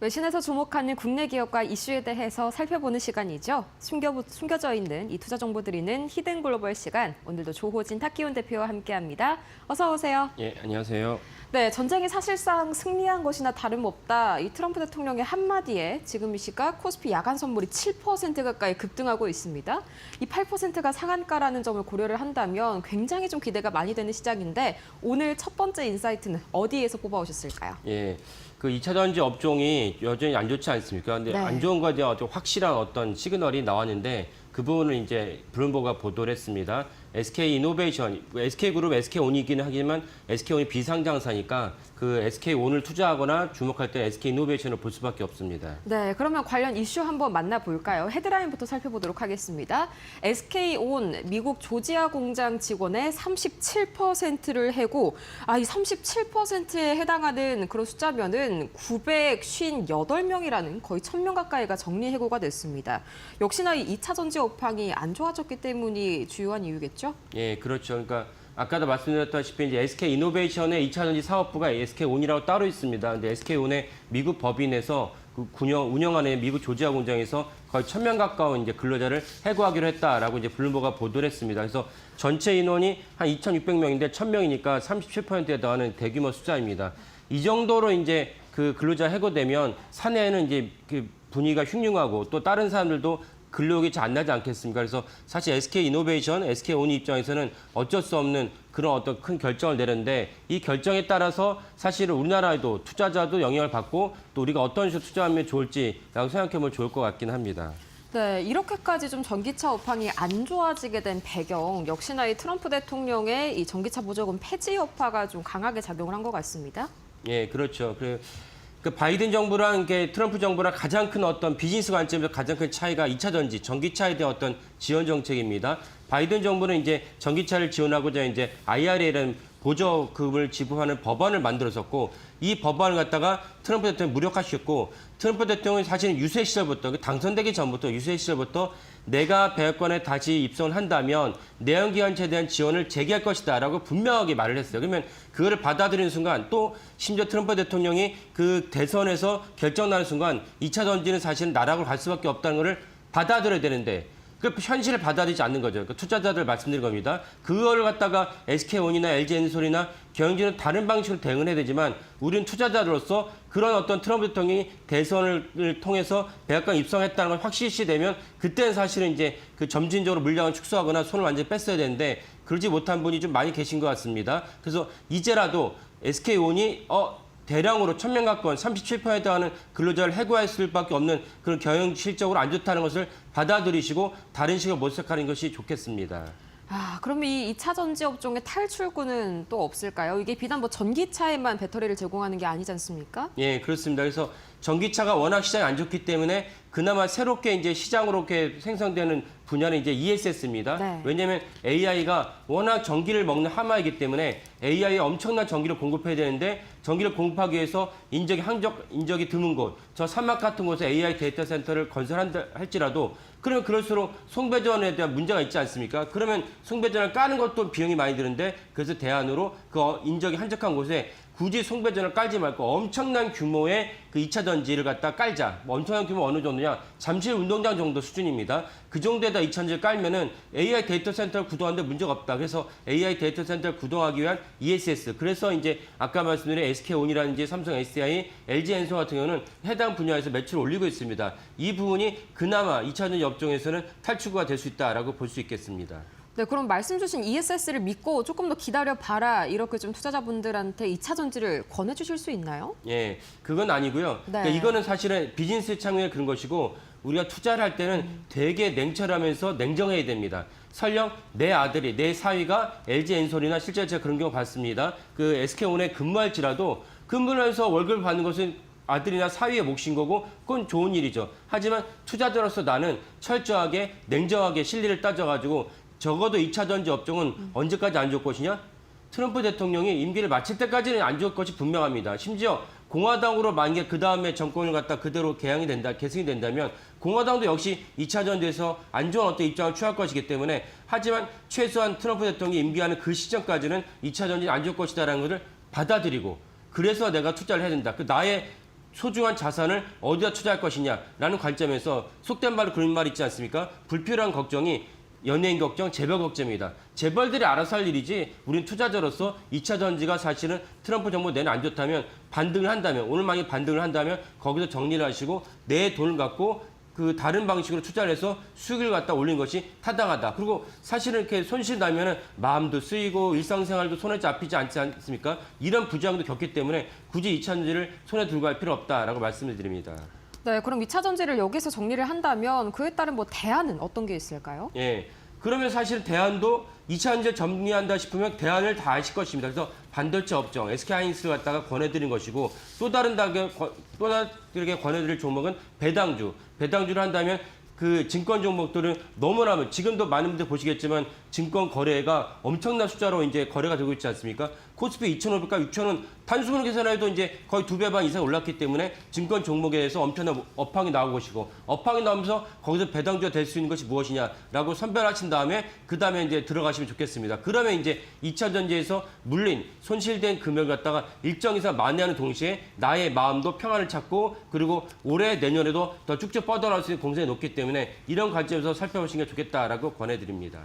외신에서 주목하는 국내 기업과 이슈에 대해서 살펴보는 시간이죠. 숨겨져 있는 이 투자 정보 드리는 히든 글로벌 시간. 오늘도 조호진 탁기훈 대표와 함께합니다. 어서 오세요. 예, 안녕하세요. 네, 전쟁이 사실상 승리한 것이나 다름없다. 이 트럼프 대통령의 한마디에 지금 이 시각 코스피 야간 선물이 7% 가까이 급등하고 있습니다. 이 8%가 상한가라는 점을 고려를 한다면 굉장히 좀 기대가 많이 되는 시장인데 오늘 첫 번째 인사이트는 어디에서 뽑아오셨을까요? 예, 그 2차 전지 업종이 여전히 안 좋지 않습니까? 근데 네. 안 좋은 거에 대한 확실한 어떤 시그널이 나왔는데 그 부분을 이제 블룸버그가 보도를 했습니다. SK 이노베이션, SK그룹 SK온이기는 하지만 SK온이 비상장사니까 그 SK온을 투자하거나 주목할 때 SK이노베이션을 볼 수밖에 없습니다. 네, 그러면 관련 이슈 한번 만나볼까요? 헤드라인부터 살펴보도록 하겠습니다. SK온 미국 조지아 공장 직원의 37%를 해고, 이 37%에 해당하는 그런 숫자면은 958명이라는 거의 1000명 가까이가 정리해고가 됐습니다. 역시나 이 2차 전지 업황이 안 좋아졌기 때문이 주요한 이유겠죠? 예, 그렇죠. 그러니까 아까도 말씀드렸다시피 이제 SK 이노베이션의 2차 전지 사업부가 SK온이라고 따로 있습니다. 근데 SK온의 미국 법인에서 그 운영하는 미국 조지아 공장에서 거의 1000명 가까운 이제 근로자를 해고하기로 했다라고 이제 블룸버그가 보도를 했습니다. 그래서 전체 인원이 한 2,600명인데 1000명이니까 37%에 해당하는 대규모 숫자입니다. 이 정도로 이제 그 근로자 해고되면 사내에는 이제 그 분위기가 흉흉하고 또 다른 사람들도 근로욕이 잘 안 나지 않겠습니까? 그래서 사실 SK이노베이션, SK온 입장에서는 어쩔 수 없는 그런 어떤 큰 결정을 내렸는데 이 결정에 따라서 사실은 우리나라에도 투자자도 영향을 받고 또 우리가 어떤 식으로 투자하면 좋을지라고 생각해보면 좋을 것 같긴 합니다. 네, 이렇게까지 좀 전기차 업황이 안 좋아지게 된 배경, 역시나 이 트럼프 대통령의 이 전기차 보조금 폐지 여파가 좀 강하게 작용을 한 것 같습니다. 예, 그렇죠. 그 바이든 정부랑 트럼프 정부랑 가장 큰 어떤 비즈니스 관점에서 가장 큰 차이가 2차 전지, 전기차에 대한 어떤 지원 정책입니다. 바이든 정부는 이제 전기차를 지원하고자 이제 IRA라는 보조금을 지급하는 법안을 만들었었고 이 법안을 갖다가 트럼프 대통령이 무력화시켰고 트럼프 대통령이 사실은 유세 시절부터 당선되기 전부터 유세 시절부터 내가 백악관에 다시 입성을 한다면 내연기관차에 대한 지원을 재개할 것이다라고 분명하게 말을 했어요. 그러면 그거를 받아들이는 순간 또 심지어 트럼프 대통령이 그 대선에서 결정 나는 순간 2차 전지는 사실은 나락으로 갈 수밖에 없다는 것을 받아들여야 되는데 그 현실을 받아들이지 않는 거죠. 그 투자자들 말씀드린 겁니다. 그거를 갖다가 SK온이나 LG엔솔이나 경영진은 다른 방식으로 대응을 해야 되지만 우리는 투자자로서 그런 어떤 트럼프 대통령이 대선을 통해서 백악관 입성했다는 걸 확실시되면 그때는 사실은 이제 그 점진적으로 물량을 축소하거나 손을 완전히 뺐어야 되는데 그러지 못한 분이 좀 많이 계신 것 같습니다. 그래서 이제라도 SK온이 대량으로 1000명 가까운 37%에 해당하는 근로자를 해고할 수밖에 없는 그런 경영 실적으로 안 좋다는 것을 받아들이시고 다른 식으로 모색하는 것이 좋겠습니다. 그럼 이 2차 전지 업종의 탈출구는 또 없을까요? 이게 비단 뭐 전기차에만 배터리를 제공하는 게 아니지 않습니까? 예, 그렇습니다. 그래서 전기차가 워낙 시장이 안 좋기 때문에 그나마 새롭게 이제 시장으로 이렇게 생성되는 분야는 이제 ESS입니다. 네. 왜냐하면 AI가 워낙 전기를 먹는 하마이기 때문에 AI에 엄청난 전기를 공급해야 되는데 전기를 공급하기 위해서 인적이 드문 곳, 저 사막 같은 곳에 AI 데이터 센터를 건설한다 할지라도 그러면 그럴수록 송배전에 대한 문제가 있지 않습니까? 그러면 송배전을 까는 것도 비용이 많이 드는데 그래서 대안으로 그 인적이 한적한 곳에 굳이 송배전을 깔지 말고 엄청난 규모의 그 2차 전지를 갖다 깔자. 엄청난 규모 어느 정도냐? 잠실 운동장 정도 수준입니다. 그 정도에다 2차 전지를 깔면은 AI 데이터 센터를 구동하는데 문제가 없다. 그래서 AI 데이터 센터를 구동하기 위한 ESS. 그래서 이제 아까 말씀드린 SK온이라든지 삼성 SDI, LG엔솔 같은 경우는 해당 분야에서 매출을 올리고 있습니다. 이 부분이 그나마 2차 전지 업종에서는 탈출구가 될 수 있다라고 볼 수 있겠습니다. 네, 그럼 말씀 주신 ESS를 믿고 조금 더 기다려봐라 이렇게 좀 투자자분들한테 2차 전지를 권해주실 수 있나요? 예, 그건 아니고요. 네. 그러니까 이거는 사실은 비즈니스 창의 그런 것이고 우리가 투자를 할 때는 되게 냉철하면서 냉정해야 됩니다. 설령 내 아들이, 내 사위가 LG엔솔이나 실제 제가 그런 경우 봤습니다. 그 SK온에 근무할지라도 근무하면서 월급을 받는 것은 아들이나 사위의 몫인 거고 그건 좋은 일이죠. 하지만 투자자로서 나는 철저하게 냉정하게 실리를 따져가지고 적어도 2차 전지 업종은 언제까지 안 좋을 것이냐? 트럼프 대통령이 임기를 마칠 때까지는 안 좋을 것이 분명합니다. 심지어 공화당으로 만약에 그 다음에 정권을 갖다 그대로 계승이 된다면 공화당도 역시 2차 전지에서 안 좋은 어떤 입장을 취할 것이기 때문에 하지만 최소한 트럼프 대통령이 임기하는 그 시점까지는 2차 전지는 안 좋을 것이다라는 것을 받아들이고 그래서 내가 투자를 해야 된다. 그 나의 소중한 자산을 어디다 투자할 것이냐라는 관점에서 속된 말로 그런 말 있지 않습니까? 불필요한 걱정이 연예인 걱정, 재벌 걱정입니다. 재벌들이 알아서 할 일이지 우린 투자자로서 2차 전지가 사실은 트럼프 정부 내내 안 좋다면 반등을 한다면 오늘 만약에 반등을 한다면 거기서 정리를 하시고 내 돈을 갖고 그 다른 방식으로 투자를 해서 수익을 갖다 올린 것이 타당하다. 그리고 사실은 이렇게 손실 나면은 마음도 쓰이고 일상생활도 손에 잡히지 않지 않습니까? 이런 부작용도 겪기 때문에 굳이 2차 전지를 손에 들고 갈 필요 없다라고 말씀을 드립니다. 네, 그럼 2차 전지를 여기서 정리를 한다면 그에 따른 뭐 대안은 어떤 게 있을까요? 예. 그러면 사실 대안도 2차 전지를 정리한다 싶으면 대안을 다 하실 것입니다. 그래서 반도체 업종, SK하이닉스를 갖다가 권해드린 것이고 또 다르게 권해드릴 종목은 배당주. 배당주를 한다면 그 증권 종목들은 너무나 지금도 많은 분들 보시겠지만 증권 거래가 엄청난 숫자로 이제 거래가 되고 있지 않습니까? 코스피 2,500과 6,000원 단순으로 계산해도 이제 거의 2배 반 이상 올랐기 때문에 증권 종목에 대해서 엄청난 업황이 나오고 것이고 업황이 나오면서 거기서 배당주가 될 수 있는 것이 무엇이냐라고 선별하신 다음에 그다음에 이제 들어가시면 좋겠습니다. 그러면 이제 2차 전지에서 물린 손실된 금액을 갖다가 일정 이상 만회하는 동시에 나의 마음도 평안을 찾고 그리고 올해 내년에도 더 쭉쭉 뻗어나갈 수 있는 공산이 높기 때문에 이런 관점에서 살펴보시는 게 좋겠다라고 권해드립니다.